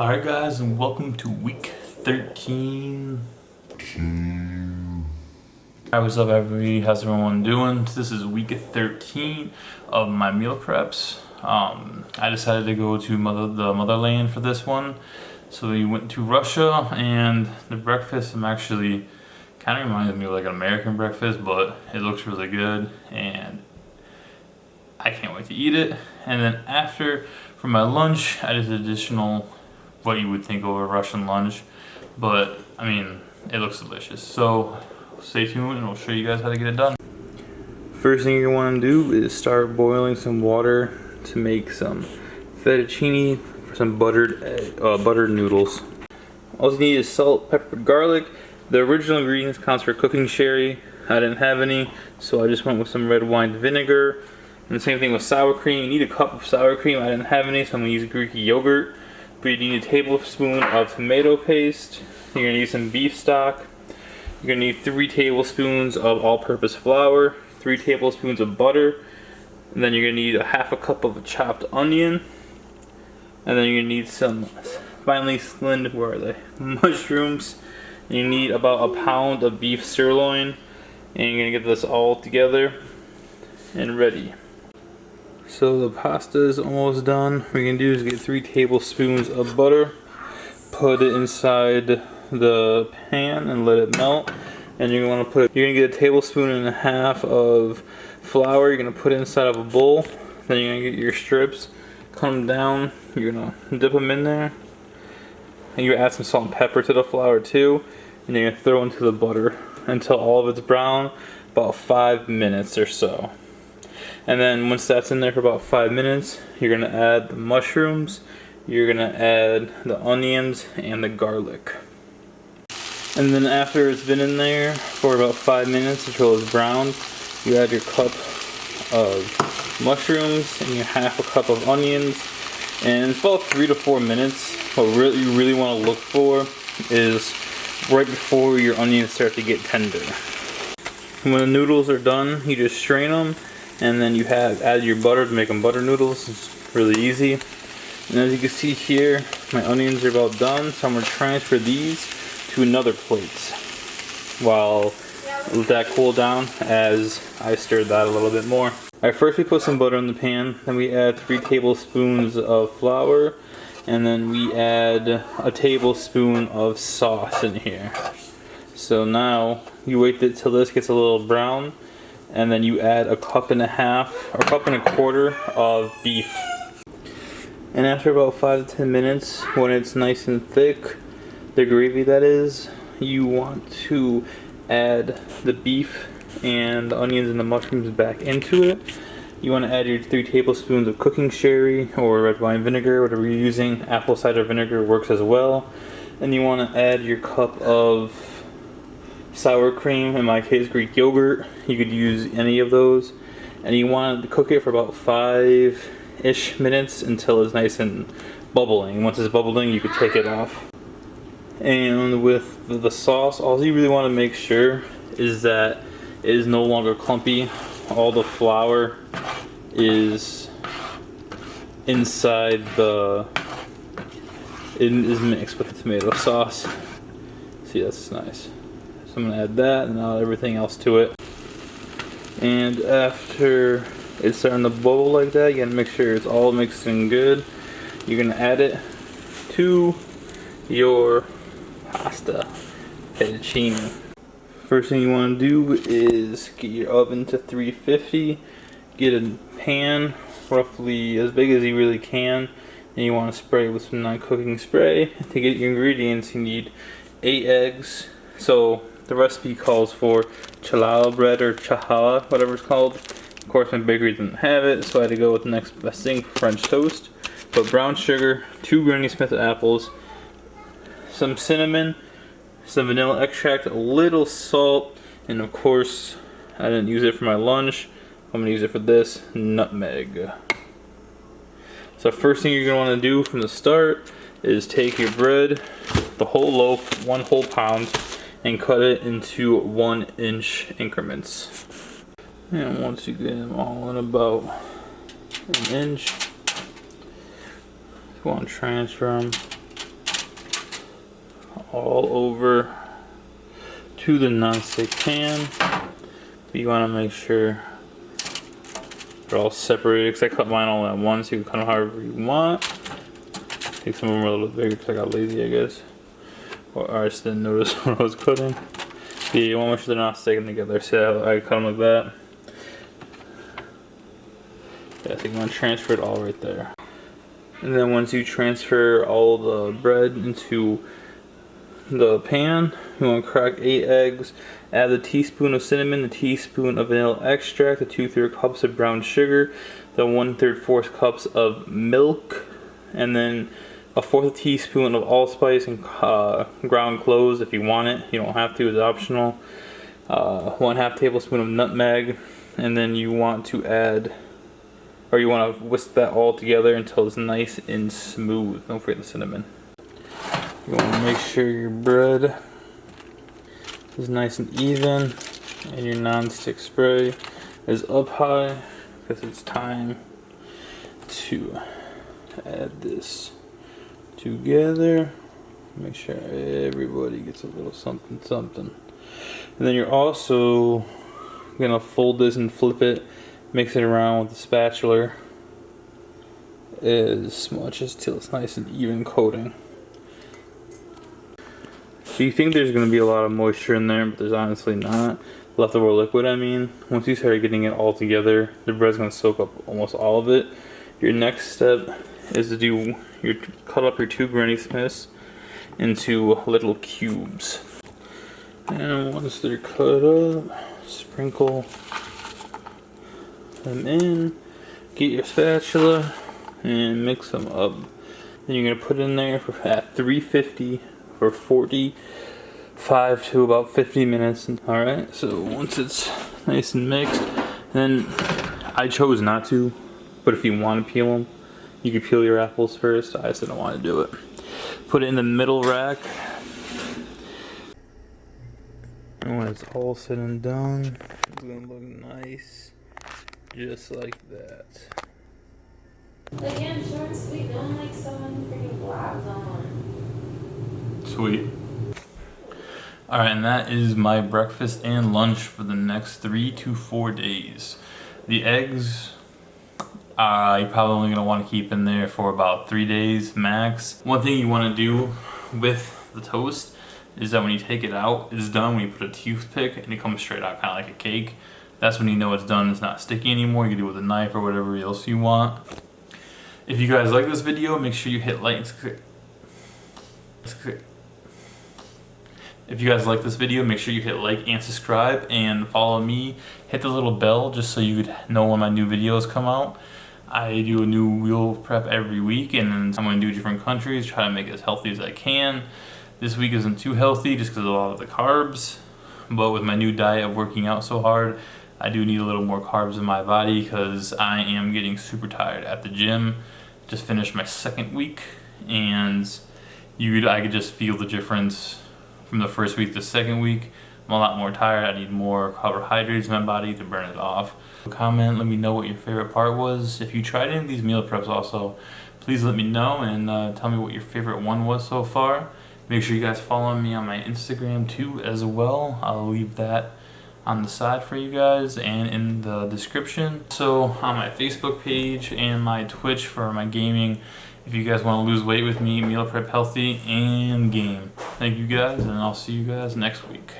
Alright guys, and welcome to week 13. Alright, what's up everybody? How's everyone doing? This is week 13 of my meal preps. I decided to go to the motherland for this one. So we went to Russia, and the breakfast actually kind of reminded me of like an American breakfast, but it looks really good and I can't wait to eat it. And then after, for my lunch, I did additional what you would think of a Russian lunch, but I mean, it looks delicious. So stay tuned and I'll show you guys how to get it done. First thing you want to do is start boiling some water to make some fettuccine for some buttered noodles. All you need is salt, pepper, garlic. The original ingredients counts for cooking sherry. I didn't have any, so I just went with some red wine vinegar. And the same thing with sour cream. You need a cup of sour cream. I didn't have any, so I'm gonna use Greek yogurt. But you need a tablespoon of tomato paste. You're gonna need some beef stock. You're gonna need 3 tablespoons of all-purpose flour, 3 tablespoons of butter, and then you're gonna need a half a cup of chopped onion, and then you're gonna need some finely slinned, where are they? Mushrooms. And you need about a pound of beef sirloin, and you're gonna get this all together and ready. So the pasta is almost done. What you're gonna do is get 3 tablespoons of butter, put it inside the pan and let it melt. And you're gonna get a tablespoon and a half of flour. You're gonna put it inside of a bowl. Then you're gonna get your strips, cut them down. You're gonna dip them in there, and you add some salt and pepper to the flour too. And you're gonna throw into the butter until all of it's brown, about 5 minutes or so. And then once that's in there for about 5 minutes, you're gonna add the mushrooms, you're gonna add the onions and the garlic. And then after it's been in there for about 5 minutes until it's browned, you add your cup of mushrooms and your half a cup of onions. And it's about 3 to 4 minutes. What you really want to look for is right before your onions start to get tender. When the noodles are done, you just strain them. And then you add your butter to make them butter noodles. It's really easy. And as you can see here, my onions are about done, so I'm going to transfer these to another plate while let that cool down as I stir that a little bit more. Alright, first we put some butter in the pan, then we add 3 tablespoons of flour, and then we add a tablespoon of sauce in here. So now you wait till this gets a little brown, and then you add a cup and a half or cup and a quarter of beef. And after about 5 to 10 minutes, when it's nice and thick, the gravy that is, you want to add the beef and the onions and the mushrooms back into it. You want to add your 3 tablespoons of cooking sherry or red wine vinegar, whatever you're using. Apple cider vinegar works as well. And you want to add your cup of sour cream, in my case Greek yogurt. You could use any of those. And you want to cook it for about 5-ish minutes until it's nice and bubbling. Once it's bubbling, you could take it off. And with the sauce, all you really want to make sure is that it is no longer clumpy. All the flour is inside it is mixed with the tomato sauce. See, that's nice. So I'm going to add that and add everything else to it. And after it's starting to bubble like that, you got to make sure it's all mixed in good. You're going to add it to your pasta fettuccine. First thing you want to do is get your oven to 350. Get a pan roughly as big as you really can, and you want to spray it with some non-cooking spray. To get your ingredients, you need 8 eggs. So the recipe calls for challah bread or challah, whatever it's called. Of course, my bakery didn't have it, so I had to go with the next best thing, French toast. But brown sugar, 2 Granny Smith apples, some cinnamon, some vanilla extract, a little salt, and of course, I didn't use it for my lunch. I'm gonna use it for this, nutmeg. So first thing you're gonna want to do from the start is take your bread, the whole loaf, 1 whole pound, and cut it into 1-inch increments. And once you get them all in about 1 inch, you want to transfer them all over to the non-stick pan. But you want to make sure they're all separated, because I cut mine all at once. You can cut them however you want. I think some of them are a little bit bigger because I got lazy, I guess. Or I just didn't notice when I was cutting. But yeah, you want to make sure they're not sticking together. So I cut them like that. Yeah, so you want to transfer it all right there. And then once you transfer all the bread into the pan, you want to crack 8 eggs, add a teaspoon of cinnamon, a teaspoon of vanilla extract, the 2/3 cups of brown sugar, the 1/3 cups of milk, and then a 1/4 teaspoon of allspice and ground cloves if you want it. You don't have to, it's optional. 1/2 tablespoon of nutmeg, and then you want to add, or you want to whisk that all together until it's nice and smooth. Don't forget the cinnamon. You want to make sure your bread is nice and even and your non-stick spray is up high, because it's time to add this together. Make sure everybody gets a little something something. And then you're also gonna fold this and flip it, mix it around with the spatula as much as till it's nice and even coating. So you think there's going to be a lot of moisture in there, but there's honestly not. Leftover liquid, I mean. Once you start getting it all together, the bread's going to soak up almost all of it. Your next step is to cut up your 2 Granny Smiths into little cubes. And once they're cut up, sprinkle them in. Get your spatula and mix them up. Then you're going to put it in there at 350 for 45 to about 50 minutes. Alright, so once it's nice and mixed, then I chose not to, but if you want to peel them, you can peel your apples first. I just didn't want to do it. Put it in the middle rack, and when it's all said and done, it's going to look nice, just like that. Again, short and sweet, don't like someone freaking blabs on. Sweet. Alright, and that is my breakfast and lunch for the next 3 to 4 days. The eggs, you're probably only going to want to keep in there for about 3 days max. One thing you want to do with the toast is that when you take it out, it's done when you put a toothpick and it comes straight out kind of like a cake. That's when you know it's done, it's not sticky anymore. You can do it with a knife or whatever else you want. If you guys like this video, make sure you hit like. If you guys like this video, make sure you hit like and subscribe and follow me. Hit the little bell just so you could know when my new videos come out. I do a new meal prep every week, and then I'm going to do different countries, try to make it as healthy as I can. This week isn't too healthy just because of a lot of the carbs, but with my new diet of working out so hard, I do need a little more carbs in my body because I am getting super tired at the gym. Just finished my 2nd week, and I could just feel the difference from the 1st week to the 2nd week. I'm a lot more tired. I need more carbohydrates in my body to burn it off. Comment, let me know what your favorite part was. If you tried any of these meal preps also, please let me know and tell me what your favorite one was so far. Make sure you guys follow me on my Instagram too as well. I'll leave that on the side for you guys and in the description. So on my Facebook page and my Twitch for my gaming, if you guys want to lose weight with me, meal prep healthy and game. Thank you guys, and I'll see you guys next week.